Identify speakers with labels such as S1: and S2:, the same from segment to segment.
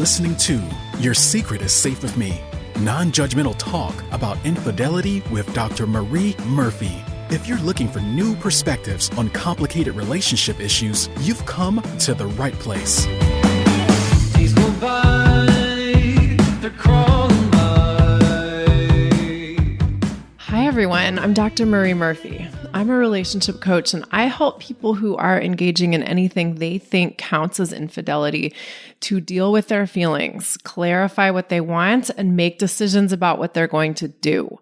S1: listening to Your Secret is Safe with Me, non-judgmental talk about infidelity with Dr. Marie Murphy. If you're looking for new perspectives on complicated relationship issues, you've come to the right place.
S2: Days go by, they're crawling by.
S3: Hi, everyone. I'm Dr. Marie Murphy. I'm a relationship coach, and I help people who are engaging in anything they think counts as infidelity to deal with their feelings, clarify what they want, and make decisions about what they're going to do.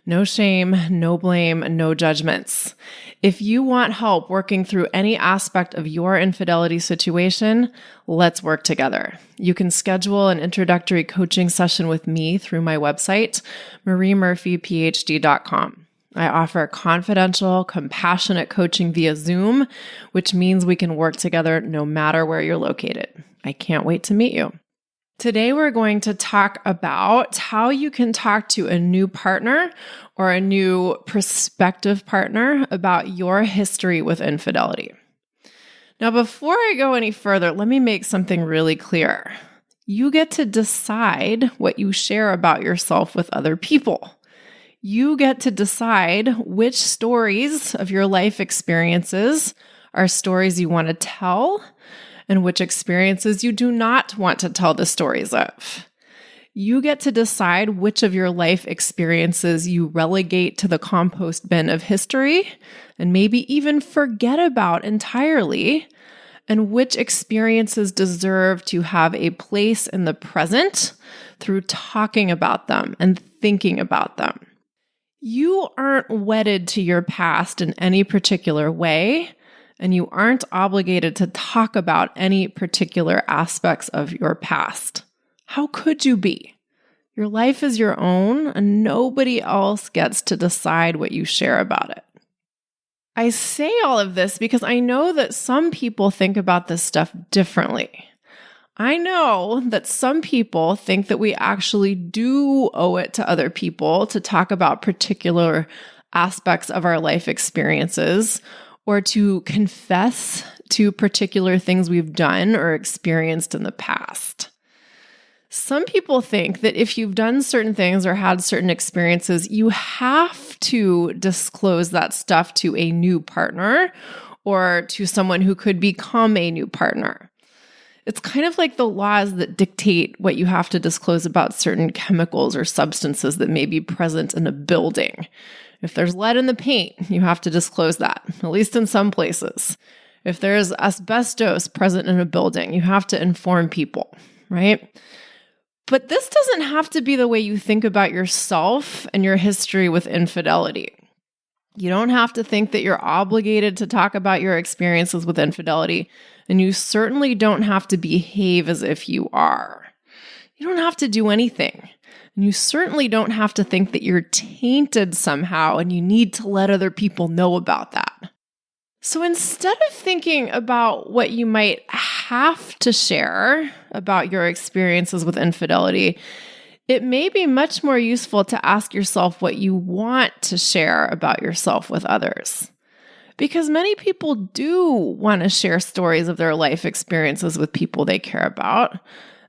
S3: No shame, no blame, no judgments. If you want help working through any aspect of your infidelity situation, let's work together. You can schedule an introductory coaching session with me through my website, mariemurphyphd.com. I offer confidential, compassionate coaching via Zoom, which means we can work together no matter where you're located. I can't wait to meet you. Today, we're going to talk about how you can talk to a new partner or a new prospective partner about your history with infidelity. Now, before I go any further, let me make something really clear. You get to decide what you share about yourself with other people. You get to decide which stories of your life experiences are stories you want to tell and which experiences you do not want to tell the stories of. You get to decide which of your life experiences you relegate to the compost bin of history and maybe even forget about entirely, and which experiences deserve to have a place in the present through talking about them and thinking about them. You aren't wedded to your past in any particular way, and you aren't obligated to talk about any particular aspects of your past. How could you be? Your life is your own, and nobody else gets to decide what you share about it. I say all of this because I know that some people think about this stuff differently. I know that some people think that we actually do owe it to other people to talk about particular aspects of our life experiences or to confess to particular things we've done or experienced in the past. Some people think that if you've done certain things or had certain experiences, you have to disclose that stuff to a new partner or to someone who could become a new partner. It's kind of like the laws that dictate what you have to disclose about certain chemicals or substances that may be present in a building. If there's lead in the paint, you have to disclose that, at least in some places. If there's asbestos present in a building, you have to inform people, right? But this doesn't have to be the way you think about yourself and your history with infidelity. You don't have to think that you're obligated to talk about your experiences with infidelity, and you certainly don't have to behave as if you are. You don't have to do anything, and you certainly don't have to think that you're tainted somehow and you need to let other people know about that. So instead of thinking about what you might have to share about your experiences with infidelity, it may be much more useful to ask yourself what you want to share about yourself with others. Because many people do want to share stories of their life experiences with people they care about.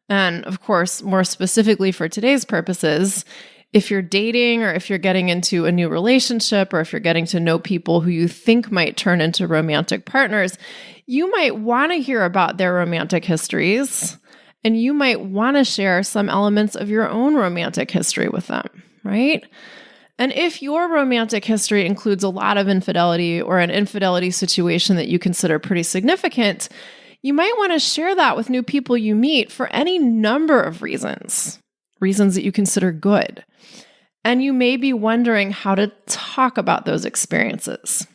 S3: And of course, more specifically for today's purposes, if you're dating or if you're getting into a new relationship or if you're getting to know people who you think might turn into romantic partners, you might want to hear about their romantic histories. And you might want to share some elements of your own romantic history with them, right? And if your romantic history includes a lot of infidelity or an infidelity situation that you consider pretty significant, you might want to share that with new people you meet for any number of reasons that you consider good. And you may be wondering how to talk about those experiences.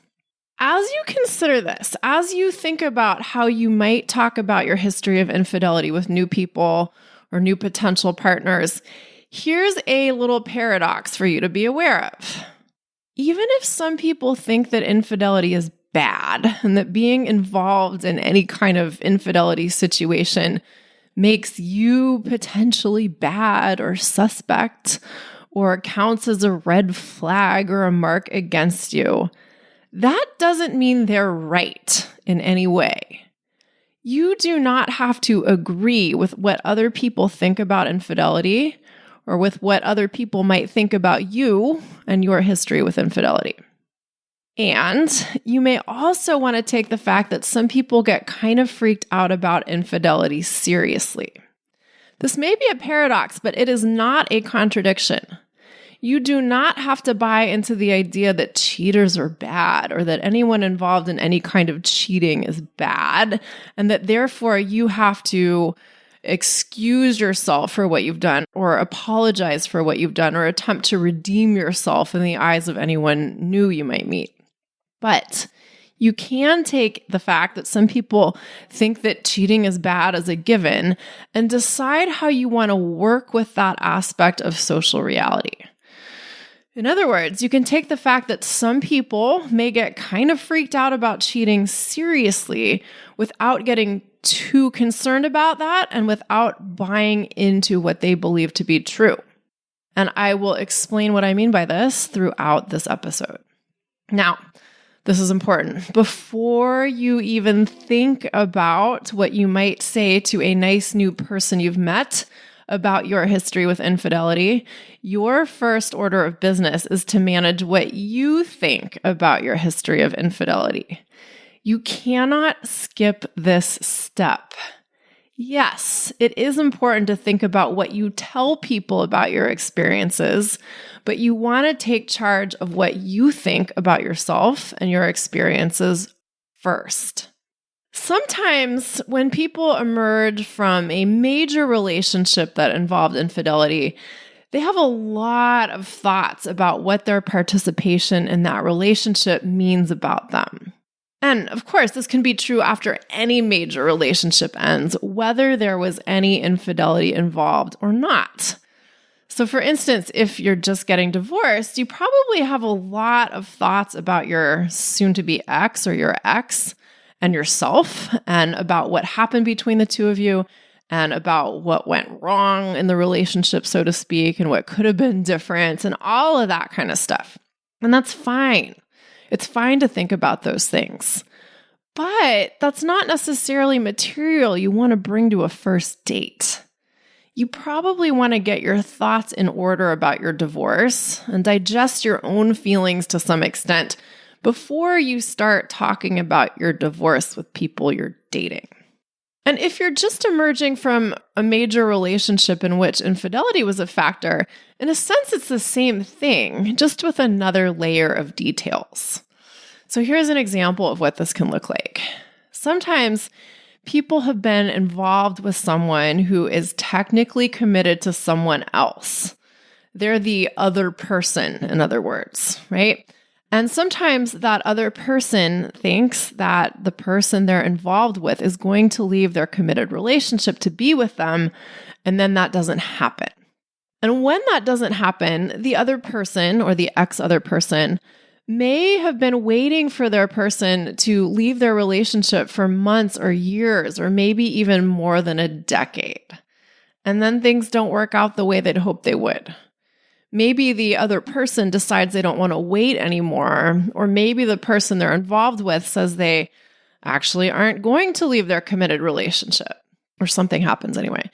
S3: As you consider this, as you think about how you might talk about your history of infidelity with new people or new potential partners, here's a little paradox for you to be aware of. Even if some people think that infidelity is bad and that being involved in any kind of infidelity situation makes you potentially bad or suspect or counts as a red flag or a mark against you, that doesn't mean they're right in any way. You do not have to agree with what other people think about infidelity or with what other people might think about you and your history with infidelity. And you may also want to take the fact that some people get kind of freaked out about infidelity seriously. This may be a paradox, but it is not a contradiction. You do not have to buy into the idea that cheaters are bad or that anyone involved in any kind of cheating is bad, and that therefore you have to excuse yourself for what you've done or apologize for what you've done or attempt to redeem yourself in the eyes of anyone new you might meet. But you can take the fact that some people think that cheating is bad as a given and decide how you want to work with that aspect of social reality. In other words, you can take the fact that some people may get kind of freaked out about cheating seriously without getting too concerned about that and without buying into what they believe to be true. And I will explain what I mean by this throughout this episode. Now, this is important. Before you even think about what you might say to a nice new person you've met about your history with infidelity, your first order of business is to manage what you think about your history of infidelity. You cannot skip this step. Yes, it is important to think about what you tell people about your experiences, but you want to take charge of what you think about yourself and your experiences first. Sometimes when people emerge from a major relationship that involved infidelity, they have a lot of thoughts about what their participation in that relationship means about them. And of course, this can be true after any major relationship ends, whether there was any infidelity involved or not. So for instance, if you're just getting divorced, you probably have a lot of thoughts about your soon-to-be ex or your ex and yourself, and about what happened between the two of you, and about what went wrong in the relationship, so to speak, and what could have been different, and all of that kind of stuff. And that's fine. It's fine to think about those things. But that's not necessarily material you want to bring to a first date. You probably want to get your thoughts in order about your divorce and digest your own feelings to some extent before you start talking about your divorce with people you're dating. And if you're just emerging from a major relationship in which infidelity was a factor, in a sense, it's the same thing, just with another layer of details. So here's an example of what this can look like. Sometimes people have been involved with someone who is technically committed to someone else. They're the other person, in other words, right? And sometimes that other person thinks that the person they're involved with is going to leave their committed relationship to be with them, and then that doesn't happen. And when that doesn't happen, the other person or the ex-other person may have been waiting for their person to leave their relationship for months or years, or maybe even more than a decade. And then things don't work out the way they'd hoped they would. Maybe the other person decides they don't want to wait anymore, or maybe the person they're involved with says they actually aren't going to leave their committed relationship, or something happens anyway.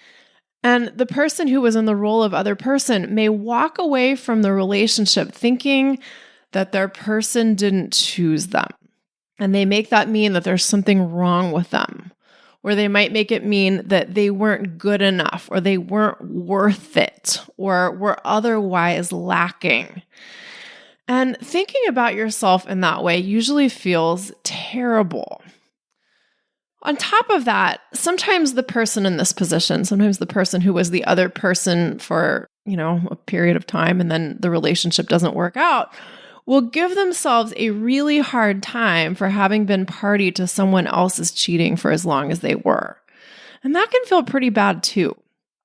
S3: And the person who was in the role of other person may walk away from the relationship thinking that their person didn't choose them. And they make that mean that there's something wrong with them. Or they might make it mean that they weren't good enough, or they weren't worth it, or were otherwise lacking. And thinking about yourself in that way usually feels terrible. On top of that, sometimes the person in this position, sometimes the person who was the other person for, a period of time and then the relationship doesn't work out, will give themselves a really hard time for having been party to someone else's cheating for as long as they were. And that can feel pretty bad too.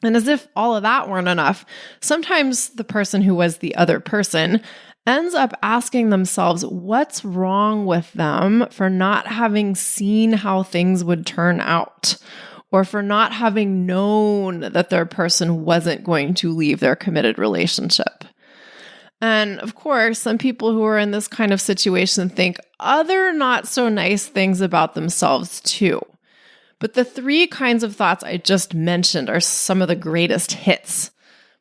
S3: And as if all of that weren't enough, sometimes the person who was the other person ends up asking themselves what's wrong with them for not having seen how things would turn out, or for not having known that their person wasn't going to leave their committed relationship. And of course, some people who are in this kind of situation think other not so nice things about themselves too. But the three kinds of thoughts I just mentioned are some of the greatest hits.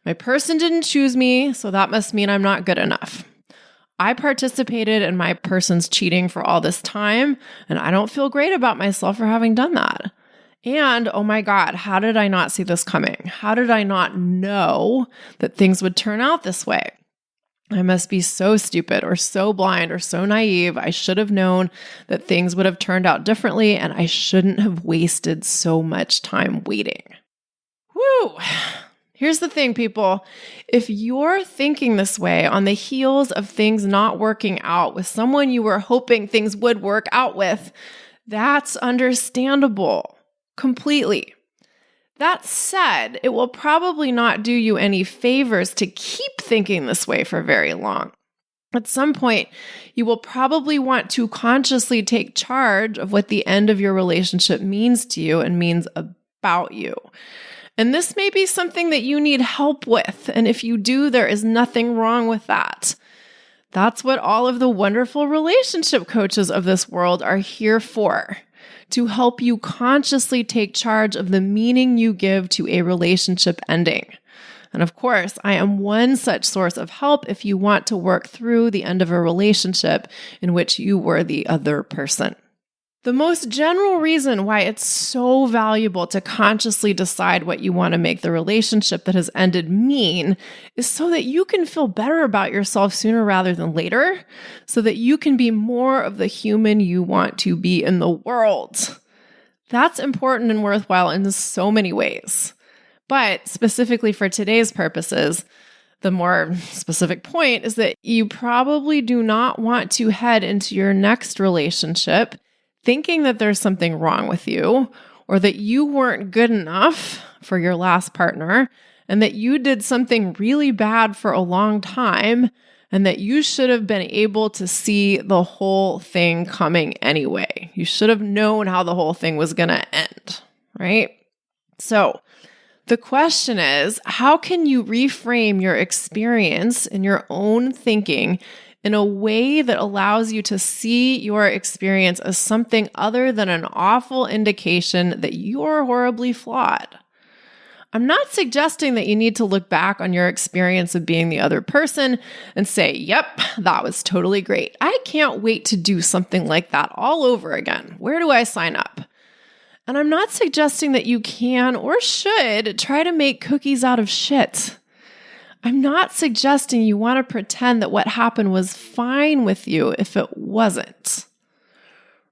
S3: My person didn't choose me, so that must mean I'm not good enough. I participated in my person's cheating for all this time, and I don't feel great about myself for having done that. And, oh my God, how did I not see this coming? How did I not know that things would turn out this way? I must be so stupid or so blind or so naive. I should have known that things would have turned out differently, and I shouldn't have wasted so much time waiting. Woo! Here's the thing, people. If you're thinking this way on the heels of things not working out with someone you were hoping things would work out with, that's understandable. Completely. That said, it will probably not do you any favors to keep thinking this way for very long. At some point, you will probably want to consciously take charge of what the end of your relationship means to you and means about you. And this may be something that you need help with. And if you do, there is nothing wrong with that. That's what all of the wonderful relationship coaches of this world are here for. To help you consciously take charge of the meaning you give to a relationship ending. And of course, I am one such source of help if you want to work through the end of a relationship in which you were the other person. The most general reason why it's so valuable to consciously decide what you want to make the relationship that has ended mean is so that you can feel better about yourself sooner rather than later, so that you can be more of the human you want to be in the world. That's important and worthwhile in so many ways. But specifically for today's purposes, the more specific point is that you probably do not want to head into your next relationship thinking that there's something wrong with you, or that you weren't good enough for your last partner, and that you did something really bad for a long time, and that you should have been able to see the whole thing coming anyway. You should have known how the whole thing was going to end, right? So the question is, how can you reframe your experience in your own thinking in a way that allows you to see your experience as something other than an awful indication that you're horribly flawed? I'm not suggesting that you need to look back on your experience of being the other person and say, yep, that was totally great. I can't wait to do something like that all over again. Where do I sign up? And I'm not suggesting that you can or should try to make cookies out of shit. I'm not suggesting you want to pretend that what happened was fine with you if it wasn't.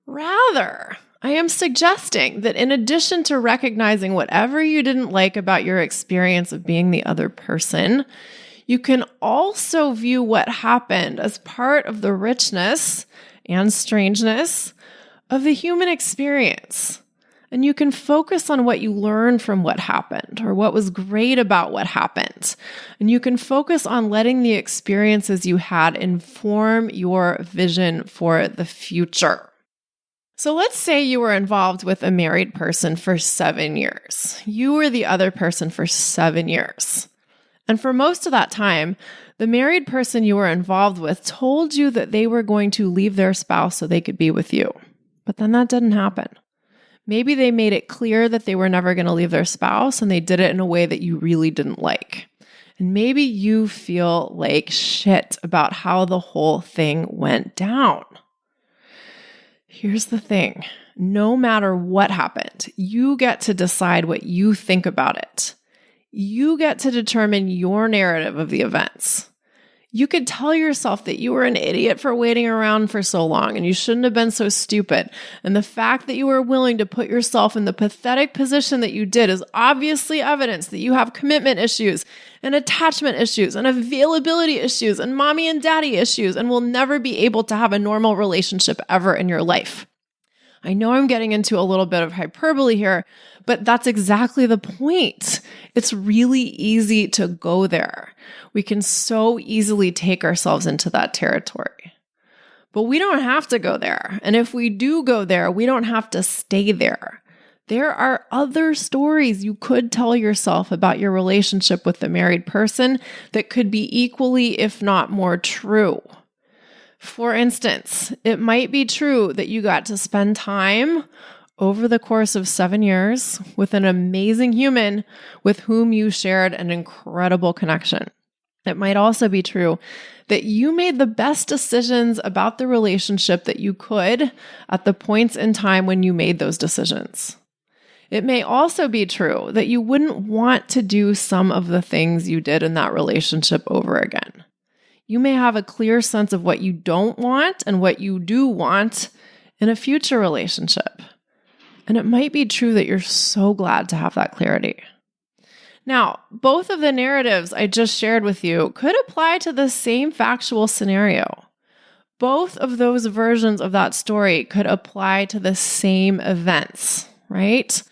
S3: Rather, I am suggesting that in addition to recognizing whatever you didn't like about your experience of being the other person, you can also view what happened as part of the richness and strangeness of the human experience. And you can focus on what you learned from what happened or what was great about what happened. And you can focus on letting the experiences you had inform your vision for the future. So let's say you were involved with a married person for 7 years. You were the other person for 7 years. And for most of that time, the married person you were involved with told you that they were going to leave their spouse so they could be with you. But then that didn't happen. Maybe they made it clear that they were never going to leave their spouse, and they did it in a way that you really didn't like. And maybe you feel like shit about how the whole thing went down. Here's the thing. No matter what happened, you get to decide what you think about it. You get to determine your narrative of the events. You could tell yourself that you were an idiot for waiting around for so long and you shouldn't have been so stupid. And the fact that you were willing to put yourself in the pathetic position that you did is obviously evidence that you have commitment issues and attachment issues and availability issues and mommy and daddy issues and will never be able to have a normal relationship ever in your life. I know I'm getting into a little bit of hyperbole here, but that's exactly the point. It's really easy to go there. We can so easily take ourselves into that territory. But we don't have to go there. And if we do go there, we don't have to stay there. There are other stories you could tell yourself about your relationship with the married person that could be equally, if not more, true. For instance, it might be true that you got to spend time over the course of 7 years with an amazing human with whom you shared an incredible connection. It might also be true that you made the best decisions about the relationship that you could at the points in time when you made those decisions. It may also be true that you wouldn't want to do some of the things you did in that relationship over again. You may have a clear sense of what you don't want and what you do want in a future relationship. And it might be true that you're so glad to have that clarity. Now, both of the narratives I just shared with you could apply to the same factual scenario. Both of those versions of that story could apply to the same events, right?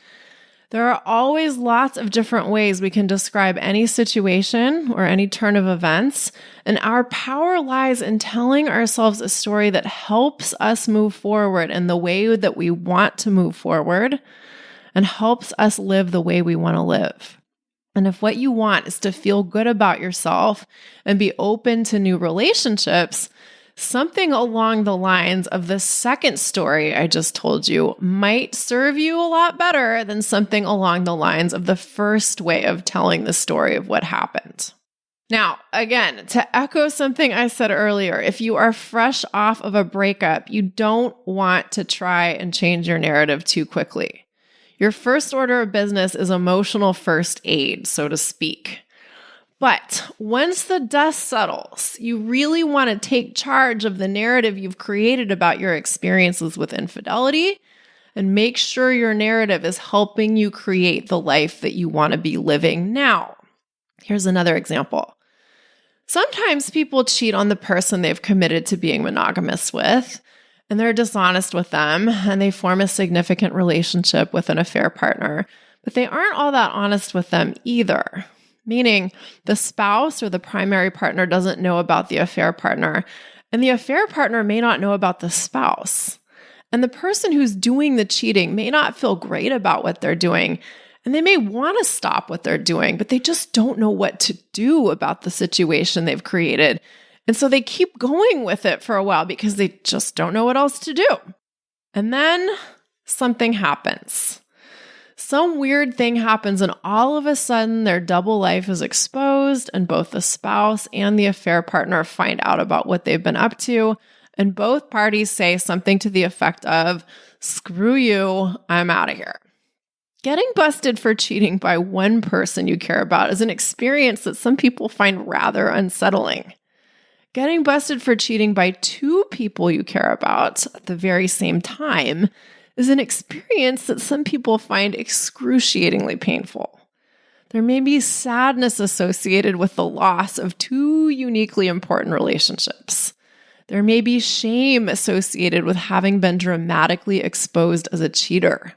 S3: There are always lots of different ways we can describe any situation or any turn of events, and our power lies in telling ourselves a story that helps us move forward in the way that we want to move forward and helps us live the way we want to live. And if what you want is to feel good about yourself and be open to new relationships, something along the lines of the second story I just told you might serve you a lot better than something along the lines of the first way of telling the story of what happened. Now, again, to echo something I said earlier, if you are fresh off of a breakup, you don't want to try and change your narrative too quickly. Your first order of business is emotional first aid, so to speak. But once the dust settles, you really want to take charge of the narrative you've created about your experiences with infidelity and make sure your narrative is helping you create the life that you want to be living now. Here's another example. Sometimes people cheat on the person they've committed to being monogamous with, and they're dishonest with them, and they form a significant relationship with an affair partner, but they aren't all that honest with them either. Meaning the spouse or the primary partner doesn't know about the affair partner, and the affair partner may not know about the spouse. And the person who's doing the cheating may not feel great about what they're doing, and they may want to stop what they're doing, but they just don't know what to do about the situation they've created. And so they keep going with it for a while because they just don't know what else to do. And then something happens. Some weird thing happens, and all of a sudden their double life is exposed, and both the spouse and the affair partner find out about what they've been up to, and both parties say something to the effect of, "Screw you, I'm out of here." Getting busted for cheating by one person you care about is an experience that some people find rather unsettling. Getting busted for cheating by two people you care about at the very same time is an experience that some people find excruciatingly painful. There may be sadness associated with the loss of two uniquely important relationships. There may be shame associated with having been dramatically exposed as a cheater.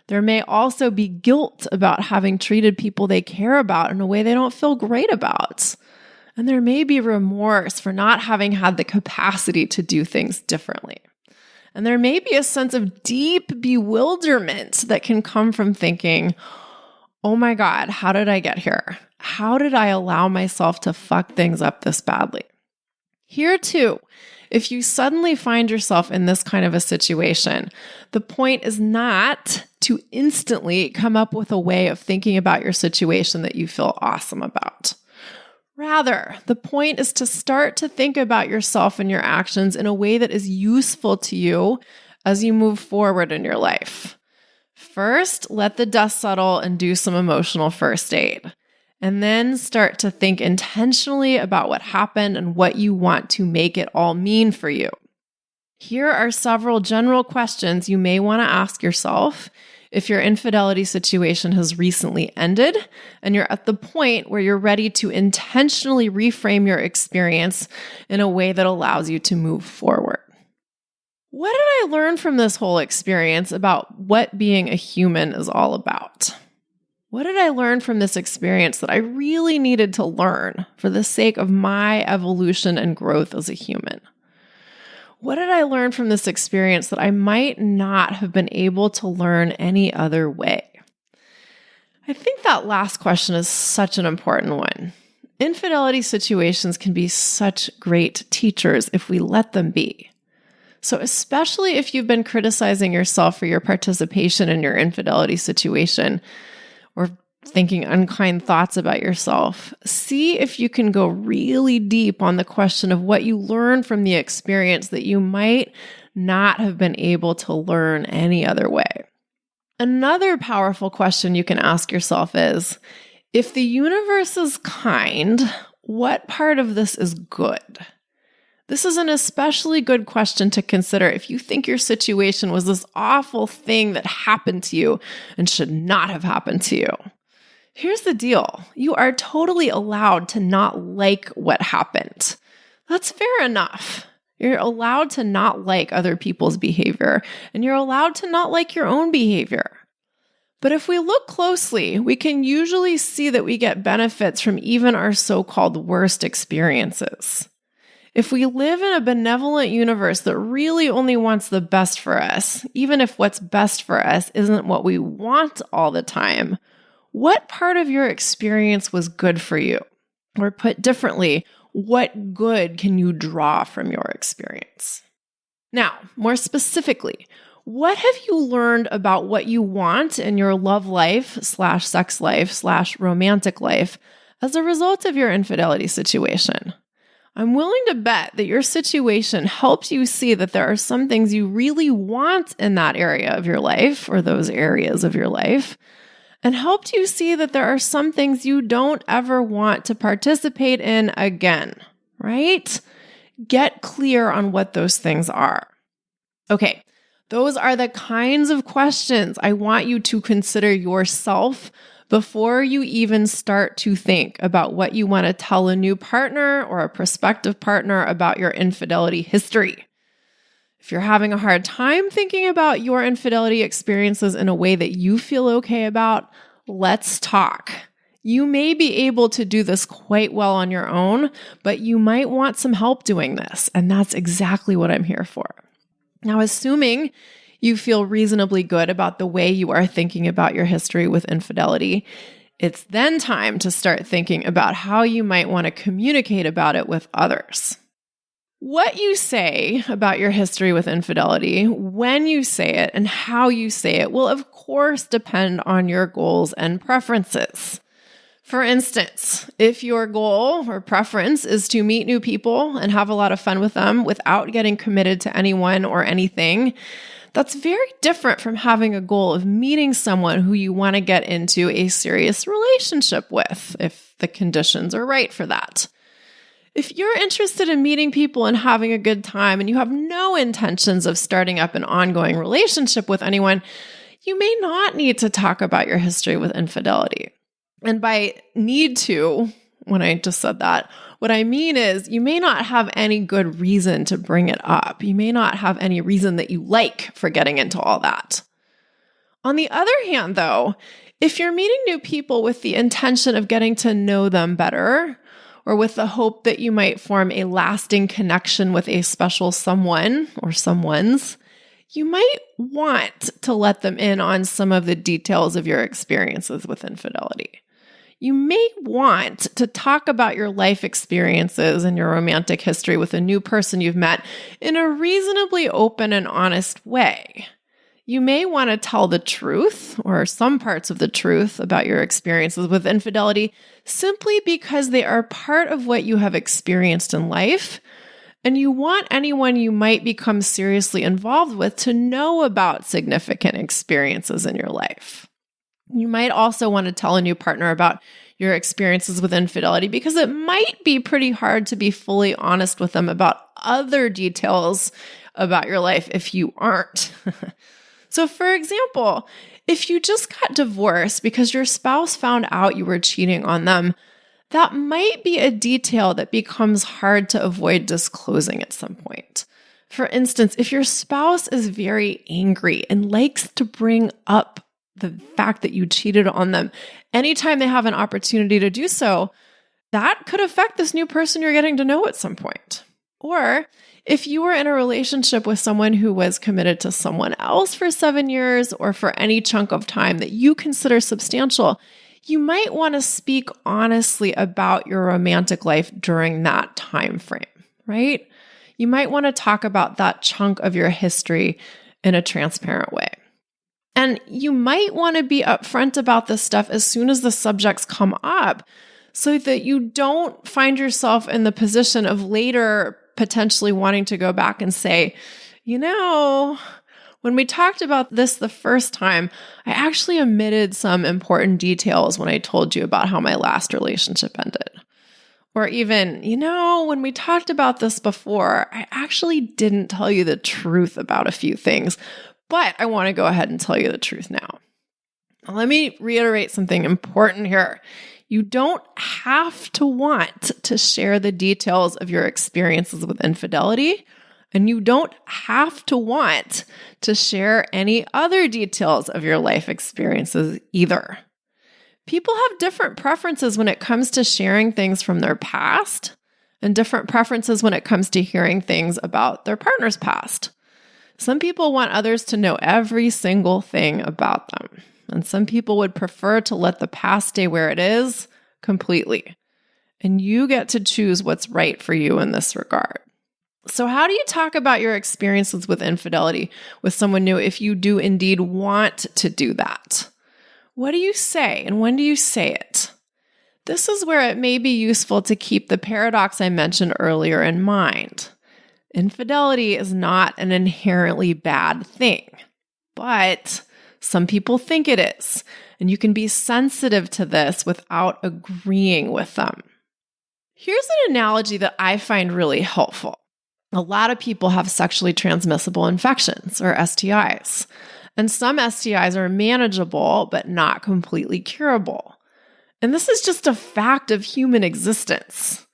S3: There may also be guilt about having treated people they care about in a way they don't feel great about. And there may be remorse for not having had the capacity to do things differently. And there may be a sense of deep bewilderment that can come from thinking, oh my God, how did I get here? How did I allow myself to fuck things up this badly? Here too, if you suddenly find yourself in this kind of a situation, the point is not to instantly come up with a way of thinking about your situation that you feel awesome about. Rather, the point is to start to think about yourself and your actions in a way that is useful to you as you move forward in your life. First, let the dust settle and do some emotional first aid. And then start to think intentionally about what happened and what you want to make it all mean for you. Here are several general questions you may want to ask yourself if your infidelity situation has recently ended and you're at the point where you're ready to intentionally reframe your experience in a way that allows you to move forward. What did I learn from this whole experience about what being a human is all about? What did I learn from this experience that I really needed to learn for the sake of my evolution and growth as a human? What did I learn from this experience that I might not have been able to learn any other way? I think that last question is such an important one. Infidelity situations can be such great teachers if we let them be. So especially if you've been criticizing yourself for your participation in your infidelity situation or thinking unkind thoughts about yourself, see if you can go really deep on the question of what you learned from the experience that you might not have been able to learn any other way. Another powerful question you can ask yourself is, if the universe is kind, what part of this is good? This is an especially good question to consider if you think your situation was this awful thing that happened to you and should not have happened to you. Here's the deal. You are totally allowed to not like what happened. That's fair enough. You're allowed to not like other people's behavior, and you're allowed to not like your own behavior. But if we look closely, we can usually see that we get benefits from even our so-called worst experiences. If we live in a benevolent universe that really only wants the best for us, even if what's best for us isn't what we want all the time, what part of your experience was good for you? Or put differently, what good can you draw from your experience? Now, more specifically, what have you learned about what you want in your love life / sex life / romantic life as a result of your infidelity situation? I'm willing to bet that your situation helps you see that there are some things you really want in that area of your life or those areas of your life, and helped you see that there are some things you don't ever want to participate in again, right? Get clear on what those things are. Okay, those are the kinds of questions I want you to consider yourself before you even start to think about what you want to tell a new partner or a prospective partner about your infidelity history. If you're having a hard time thinking about your infidelity experiences in a way that you feel okay about, let's talk. You may be able to do this quite well on your own, but you might want some help doing this, and that's exactly what I'm here for. Now, assuming you feel reasonably good about the way you are thinking about your history with infidelity, it's then time to start thinking about how you might want to communicate about it with others. What you say about your history with infidelity, when you say it, and how you say it will, of course, depend on your goals and preferences. For instance, if your goal or preference is to meet new people and have a lot of fun with them without getting committed to anyone or anything, that's very different from having a goal of meeting someone who you want to get into a serious relationship with, if the conditions are right for that. If you're interested in meeting people and having a good time and you have no intentions of starting up an ongoing relationship with anyone, you may not need to talk about your history with infidelity. And by need to, when I just said that, what I mean is you may not have any good reason to bring it up. You may not have any reason that you like for getting into all that. On the other hand, though, if you're meeting new people with the intention of getting to know them better, or with the hope that you might form a lasting connection with a special someone or someones, you might want to let them in on some of the details of your experiences with infidelity. You may want to talk about your life experiences and your romantic history with a new person you've met in a reasonably open and honest way. You may want to tell the truth or some parts of the truth about your experiences with infidelity simply because they are part of what you have experienced in life, and you want anyone you might become seriously involved with to know about significant experiences in your life. You might also want to tell a new partner about your experiences with infidelity because it might be pretty hard to be fully honest with them about other details about your life if you aren't. So, for example, if you just got divorced because your spouse found out you were cheating on them, that might be a detail that becomes hard to avoid disclosing at some point. For instance, if your spouse is very angry and likes to bring up the fact that you cheated on them anytime they have an opportunity to do so, that could affect this new person you're getting to know at some point. Or if you were in a relationship with someone who was committed to someone else for 7 years or for any chunk of time that you consider substantial, you might want to speak honestly about your romantic life during that time frame, right? you might want to talk about that chunk of your history in a transparent way. And you might want to be upfront about this stuff as soon as the subjects come up so that you don't find yourself in the position of later potentially wanting to go back and say, when we talked about this the first time, I actually omitted some important details when I told you about how my last relationship ended. Or even, when we talked about this before, I actually didn't tell you the truth about a few things, but I want to go ahead and tell you the truth now. Now, let me reiterate something important here. You don't have to want to share the details of your experiences with infidelity, and you don't have to want to share any other details of your life experiences either. People have different preferences when it comes to sharing things from their past, and different preferences when it comes to hearing things about their partner's past. Some people want others to know every single thing about them, and some people would prefer to let the past stay where it is completely. And you get to choose what's right for you in this regard. So how do you talk about your experiences with infidelity with someone new if you do indeed want to do that? What do you say, and when do you say it? This is where it may be useful to keep the paradox I mentioned earlier in mind. Infidelity is not an inherently bad thing, but some people think it is, and you can be sensitive to this without agreeing with them. Here's an analogy that I find really helpful. A lot of people have sexually transmissible infections, or STIs, and some STIs are manageable but not completely curable. And this is just a fact of human existence.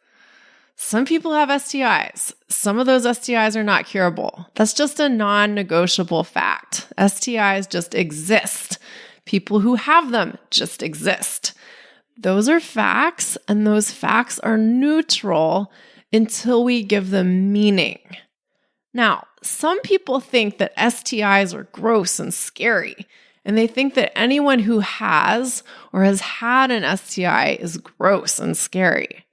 S3: Some people have STIs. Some of those STIs are not curable. That's just a non-negotiable fact. STIs just exist. People who have them just exist. Those are facts, and those facts are neutral until we give them meaning. Now, some people think that STIs are gross and scary, and they think that anyone who has or has had an STI is gross and scary.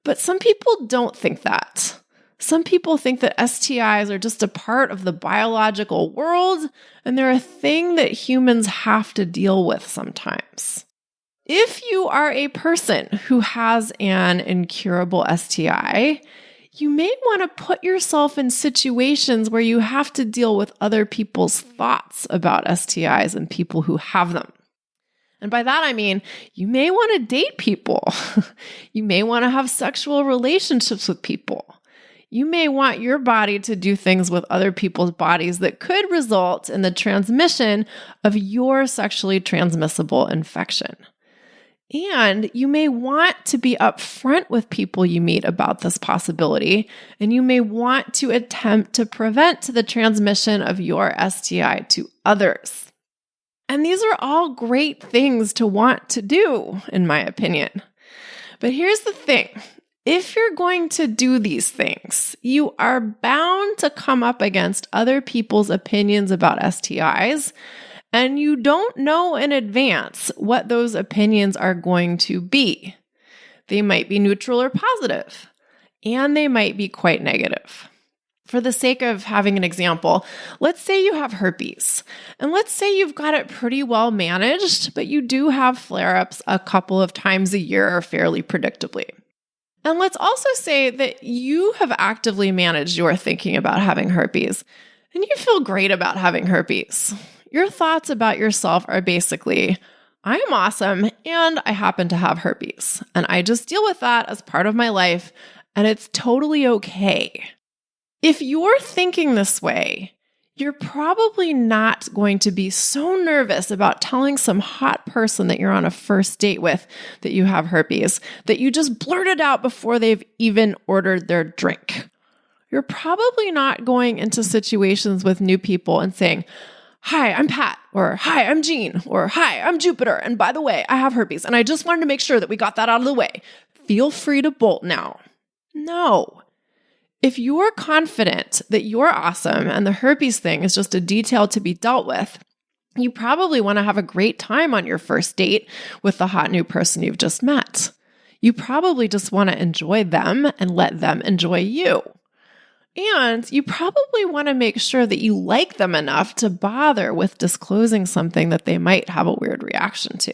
S3: But some people don't think that. Some people think that STIs are just a part of the biological world, and they're a thing that humans have to deal with sometimes. If you are a person who has an incurable STI, you may want to put yourself in situations where you have to deal with other people's thoughts about STIs and people who have them. And by that, I mean, you may want to date people. You may want to have sexual relationships with people. You may want your body to do things with other people's bodies that could result in the transmission of your sexually transmissible infection. And you may want to be upfront with people you meet about this possibility, and you may want to attempt to prevent the transmission of your STI to others. And these are all great things to want to do, in my opinion. But here's the thing. If you're going to do these things, you are bound to come up against other people's opinions about STIs, and you don't know in advance what those opinions are going to be. They might be neutral or positive, and they might be quite negative. For the sake of having an example, let's say you have herpes, and let's say you've got it pretty well managed, but you do have flare-ups a couple of times a year fairly predictably. And let's also say that you have actively managed your thinking about having herpes, and you feel great about having herpes. Your thoughts about yourself are basically, I am awesome, and I happen to have herpes, and I just deal with that as part of my life, and it's totally okay. If you're thinking this way, you're probably not going to be so nervous about telling some hot person that you're on a first date with that you have herpes that you just blurt it out before they've even ordered their drink. You're probably not going into situations with new people and saying, hi, I'm Pat, or hi, I'm Jean, or hi, I'm Jupiter, and by the way, I have herpes, and I just wanted to make sure that we got that out of the way. Feel free to bolt now. No. If you're confident that you're awesome and the herpes thing is just a detail to be dealt with, you probably want to have a great time on your first date with the hot new person you've just met. You probably just want to enjoy them and let them enjoy you. And you probably want to make sure that you like them enough to bother with disclosing something that they might have a weird reaction to.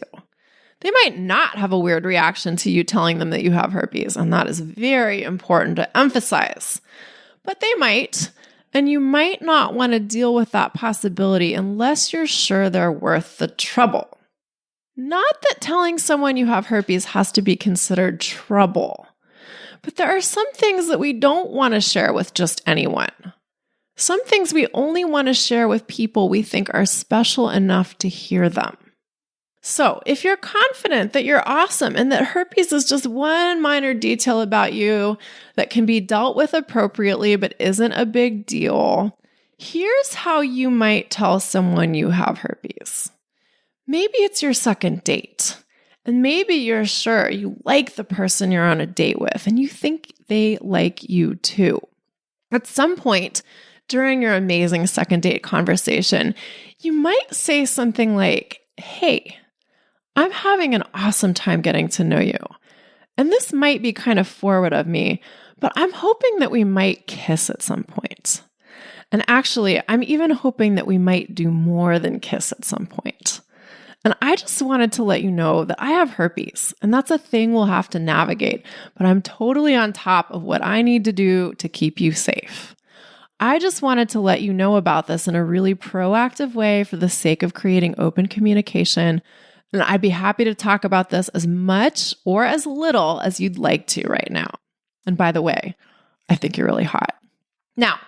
S3: They might not have a weird reaction to you telling them that you have herpes, and that is very important to emphasize. But they might, and you might not want to deal with that possibility unless you're sure they're worth the trouble. Not that telling someone you have herpes has to be considered trouble, but there are some things that we don't want to share with just anyone. Some things we only want to share with people we think are special enough to hear them. So, if you're confident that you're awesome and that herpes is just one minor detail about you that can be dealt with appropriately but isn't a big deal, here's how you might tell someone you have herpes. Maybe it's your second date, and maybe you're sure you like the person you're on a date with and you think they like you too. At some point during your amazing second date conversation, you might say something like, "Hey, I'm having an awesome time getting to know you. And this might be kind of forward of me, but I'm hoping that we might kiss at some point. And actually, I'm even hoping that we might do more than kiss at some point. And I just wanted to let you know that I have herpes, and that's a thing we'll have to navigate, but I'm totally on top of what I need to do to keep you safe. I just wanted to let you know about this in a really proactive way for the sake of creating open communication. And I'd be happy to talk about this as much or as little as you'd like to right now. And by the way, I think you're really hot." Now,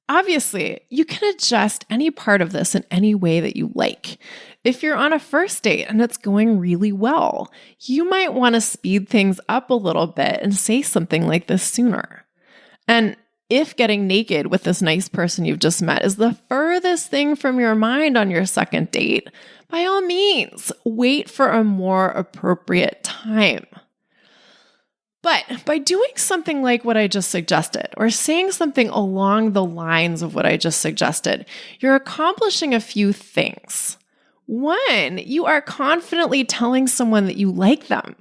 S3: obviously, you can adjust any part of this in any way that you like. If you're on a first date and it's going really well, you might want to speed things up a little bit and say something like this sooner. And if getting naked with this nice person you've just met is the furthest thing from your mind on your second date, by all means, wait for a more appropriate time. But by doing something like what I just suggested, or saying something along the lines of what I just suggested, you're accomplishing a few things. One, you are confidently telling someone that you like them,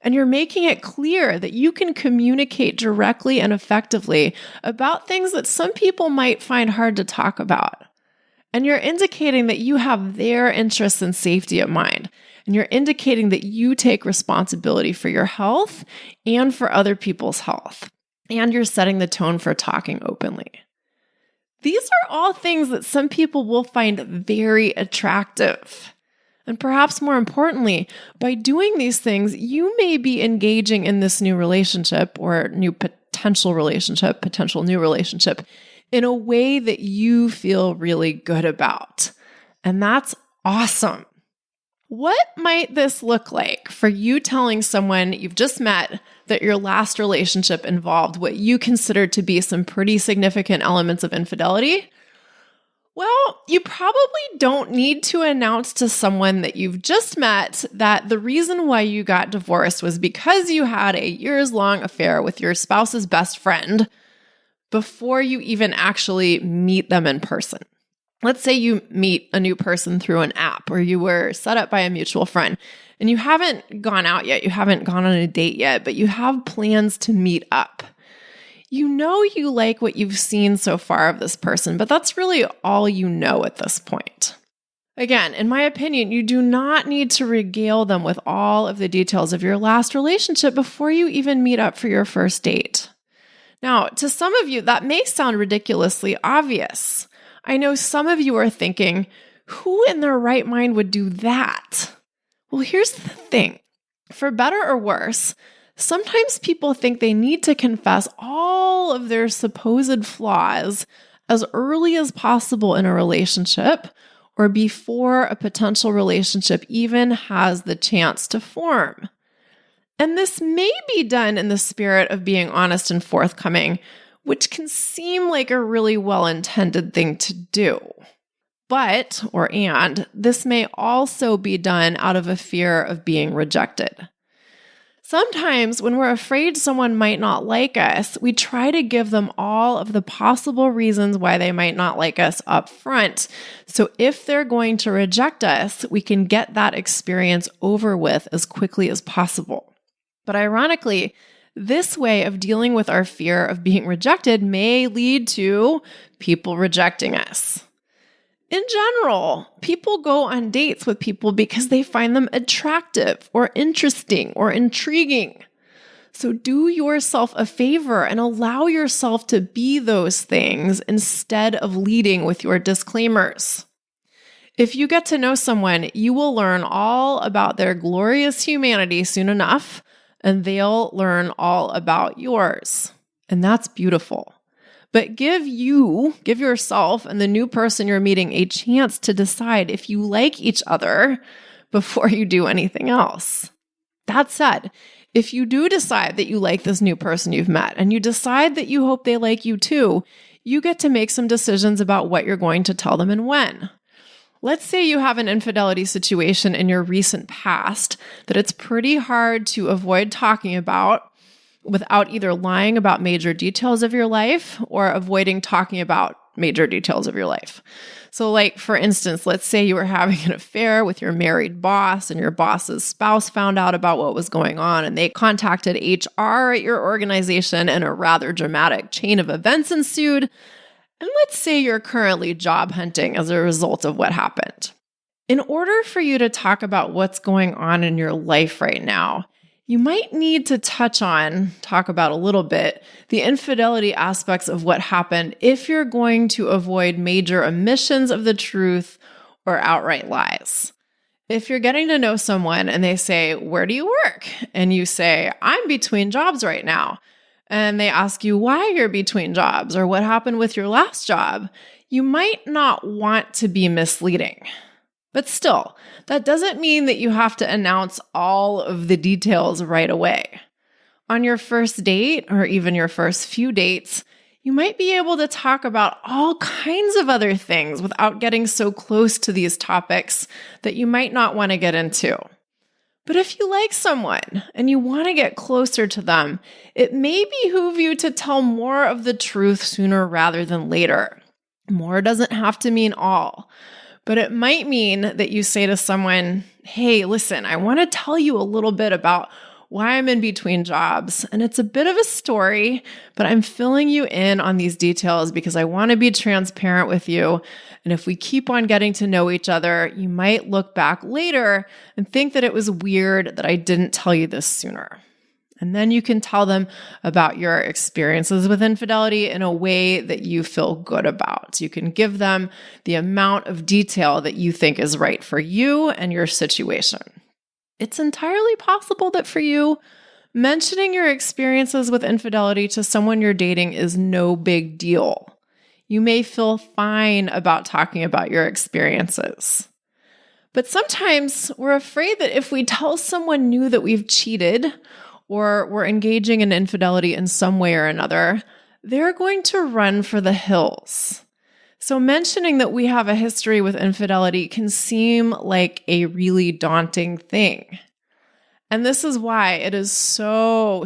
S3: and you're making it clear that you can communicate directly and effectively about things that some people might find hard to talk about. And you're indicating that you have their interests and safety at mind. And you're indicating that you take responsibility for your health and for other people's health. And you're setting the tone for talking openly. These are all things that some people will find very attractive. And perhaps more importantly, by doing these things, you may be engaging in this new relationship or potential new relationship in a way that you feel really good about. And that's awesome. What might this look like for you telling someone you've just met that your last relationship involved what you consider to be some pretty significant elements of infidelity? Well, you probably don't need to announce to someone that you've just met that the reason why you got divorced was because you had a years-long affair with your spouse's best friend before you even actually meet them in person. Let's say you meet a new person through an app or you were set up by a mutual friend and you haven't gone out yet, you haven't gone on a date yet, but you have plans to meet up. You know you like what you've seen so far of this person, but that's really all you know at this point. Again, in my opinion, you do not need to regale them with all of the details of your last relationship before you even meet up for your first date. Now, to some of you, that may sound ridiculously obvious. I know some of you are thinking, who in their right mind would do that? Well, here's the thing. For better or worse, sometimes people think they need to confess all of their supposed flaws as early as possible in a relationship or before a potential relationship even has the chance to form. And this may be done in the spirit of being honest and forthcoming, which can seem like a really well-intended thing to do. But, this may also be done out of a fear of being rejected. Sometimes when we're afraid someone might not like us, we try to give them all of the possible reasons why they might not like us up front. So if they're going to reject us, we can get that experience over with as quickly as possible. But ironically, This way of dealing with our fear of being rejected may lead to people rejecting us. In general, people go on dates with people because they find them attractive or interesting or intriguing. So do yourself a favor and allow yourself to be those things instead of leading with your disclaimers. If you get to know someone, you will learn all about their glorious humanity soon enough, and they'll learn all about yours. And that's beautiful. But give yourself and the new person you're meeting a chance to decide if you like each other before you do anything else. That said, if you do decide that you like this new person you've met and you decide that you hope they like you too, you get to make some decisions about what you're going to tell them and when. Let's say you have an infidelity situation in your recent past that it's pretty hard to avoid talking about without either lying about major details of your life or avoiding talking about major details of your life. So like, for instance, let's say you were having an affair with your married boss and your boss's spouse found out about what was going on and they contacted HR at your organization and a rather dramatic chain of events ensued. And let's say you're currently job hunting as a result of what happened. In order for you to talk about what's going on in your life right now, you might need to talk about a little bit, the infidelity aspects of what happened if you're going to avoid major omissions of the truth or outright lies. If you're getting to know someone and they say, "Where do you work?" and you say, "I'm between jobs right now," and they ask you why you're between jobs or what happened with your last job, you might not want to be misleading. But still, that doesn't mean that you have to announce all of the details right away. On your first date, or even your first few dates, you might be able to talk about all kinds of other things without getting so close to these topics that you might not want to get into. But if you like someone and you want to get closer to them, it may behoove you to tell more of the truth sooner rather than later. More doesn't have to mean all. But it might mean that you say to someone, "Hey, listen, I want to tell you a little bit about why I'm in between jobs. And it's a bit of a story, but I'm filling you in on these details because I want to be transparent with you. And if we keep on getting to know each other, you might look back later and think that it was weird that I didn't tell you this sooner." And then you can tell them about your experiences with infidelity in a way that you feel good about. You can give them the amount of detail that you think is right for you and your situation. It's entirely possible that for you, mentioning your experiences with infidelity to someone you're dating is no big deal. You may feel fine about talking about your experiences. But sometimes we're afraid that if we tell someone new that we've cheated or we're engaging in infidelity in some way or another, they're going to run for the hills. So mentioning that we have a history with infidelity can seem like a really daunting thing. And this is why it is so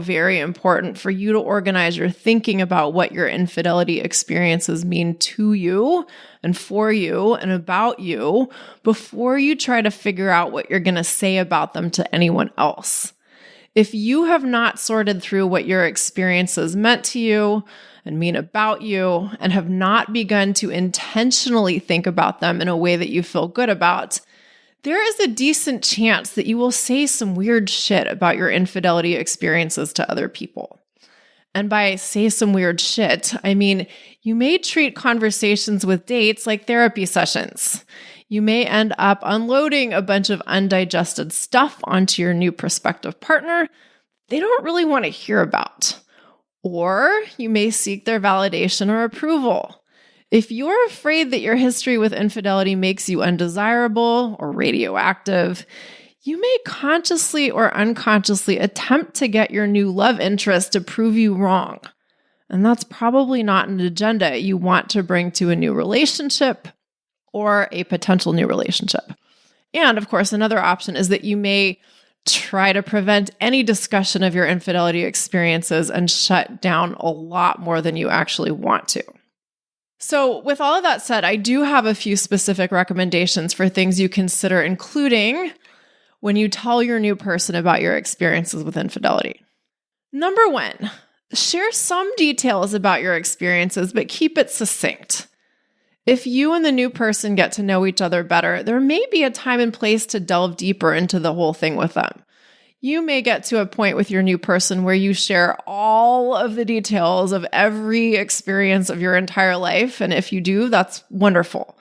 S3: very important for you to organize your thinking about what your infidelity experiences mean to you and for you and about you before you try to figure out what you're going to say about them to anyone else. If you have not sorted through what your experiences meant to you and mean about you and have not begun to intentionally think about them in a way that you feel good about, there is a decent chance that you will say some weird shit about your infidelity experiences to other people. And by say some weird shit, I mean you may treat conversations with dates like therapy sessions. You may end up unloading a bunch of undigested stuff onto your new prospective partner they don't really want to hear about. Or you may seek their validation or approval. If you're afraid that your history with infidelity makes you undesirable or radioactive, you may consciously or unconsciously attempt to get your new love interest to prove you wrong. And that's probably not an agenda you want to bring to a new relationship or a potential new relationship. And of course, another option is that you may try to prevent any discussion of your infidelity experiences and shut down a lot more than you actually want to. So with all of that said, I do have a few specific recommendations for things you consider including when you tell your new person about your experiences with infidelity. Number 1, share some details about your experiences, but keep it succinct. If you and the new person get to know each other better, there may be a time and place to delve deeper into the whole thing with them. You may get to a point with your new person where you share all of the details of every experience of your entire life. And if you do, that's wonderful.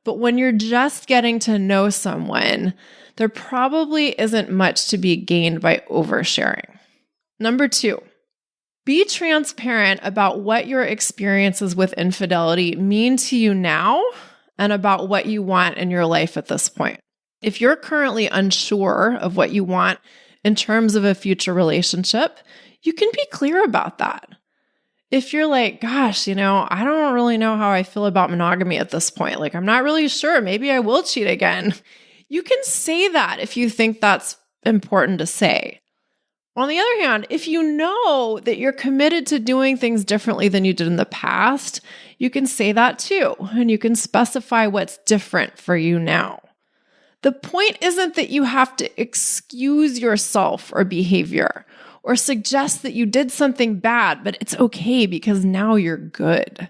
S3: But when you're just getting to know someone, there probably isn't much to be gained by oversharing. Number 2, be transparent about what your experiences with infidelity mean to you now and about what you want in your life at this point. If you're currently unsure of what you want in terms of a future relationship, you can be clear about that. If you're like, gosh, I don't really know how I feel about monogamy at this point. Like, I'm not really sure. Maybe I will cheat again. You can say that if you think that's important to say. On the other hand, if you know that you're committed to doing things differently than you did in the past, you can say that too, and you can specify what's different for you now. The point isn't that you have to excuse yourself or behavior or suggest that you did something bad, but it's okay because now you're good.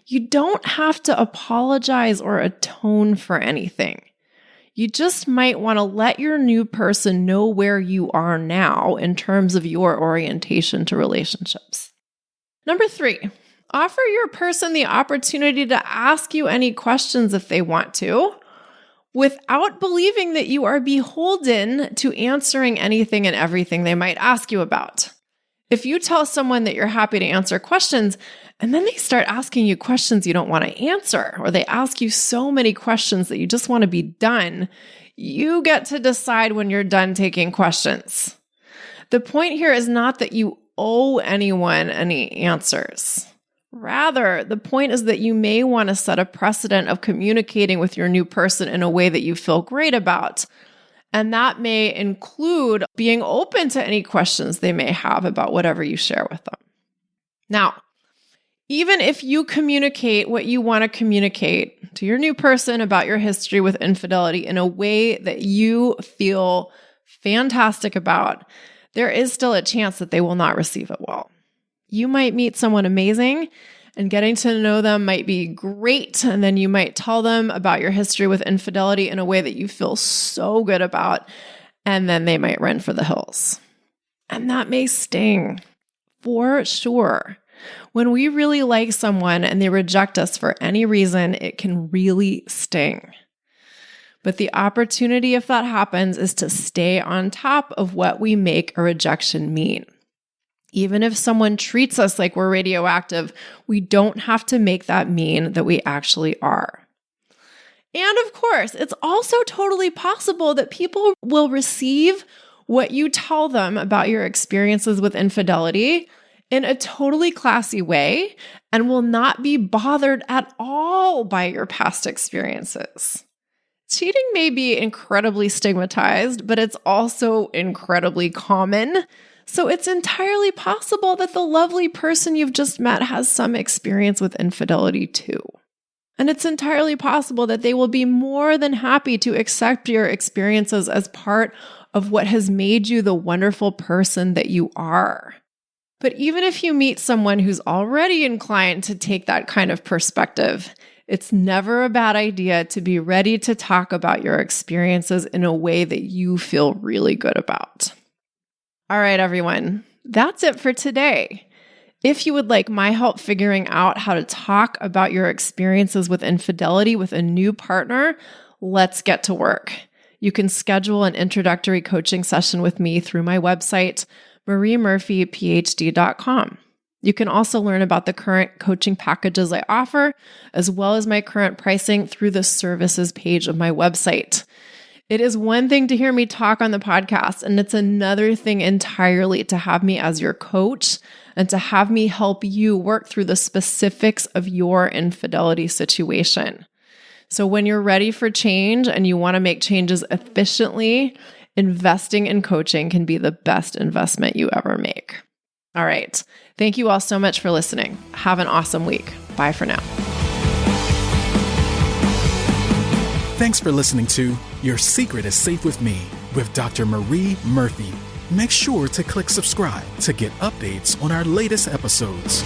S3: You don't have to apologize or atone for anything. You just might want to let your new person know where you are now in terms of your orientation to relationships. Number 3, offer your person the opportunity to ask you any questions if they want to, without believing that you are beholden to answering anything and everything they might ask you about. If you tell someone that you're happy to answer questions, and then they start asking you questions you don't want to answer, or they ask you so many questions that you just want to be done, you get to decide when you're done taking questions. The point here is not that you owe anyone any answers. Rather, the point is that you may want to set a precedent of communicating with your new person in a way that you feel great about. And that may include being open to any questions they may have about whatever you share with them. Now, even if you communicate what you want to communicate to your new person about your history with infidelity in a way that you feel fantastic about, there is still a chance that they will not receive it well. You might meet someone amazing and getting to know them might be great. And then you might tell them about your history with infidelity in a way that you feel so good about. And then they might run for the hills. And that may sting for sure. When we really like someone and they reject us for any reason, it can really sting. But the opportunity, if that happens, is to stay on top of what we make a rejection mean. Even if someone treats us like we're radioactive, we don't have to make that mean that we actually are. And of course, it's also totally possible that people will receive what you tell them about your experiences with infidelity in a totally classy way and will not be bothered at all by your past experiences. Cheating may be incredibly stigmatized, but it's also incredibly common. So it's entirely possible that the lovely person you've just met has some experience with infidelity too. And it's entirely possible that they will be more than happy to accept your experiences as part of what has made you the wonderful person that you are. But even if you meet someone who's already inclined to take that kind of perspective, it's never a bad idea to be ready to talk about your experiences in a way that you feel really good about. All right, everyone, that's it for today. If you would like my help figuring out how to talk about your experiences with infidelity with a new partner, let's get to work. You can schedule an introductory coaching session with me through my website, mariemurphyphd.com. You can also learn about the current coaching packages I offer, as well as my current pricing through the services page of my website. It is one thing to hear me talk on the podcast, and it's another thing entirely to have me as your coach and to have me help you work through the specifics of your infidelity situation. So when you're ready for change and you want to make changes efficiently, investing in coaching can be the best investment you ever make. All right. Thank you all so much for listening. Have an awesome week. Bye for now.
S1: Thanks for listening to Your Secret is Safe with Me with Dr. Marie Murphy. Make sure to click subscribe to get updates on our latest episodes.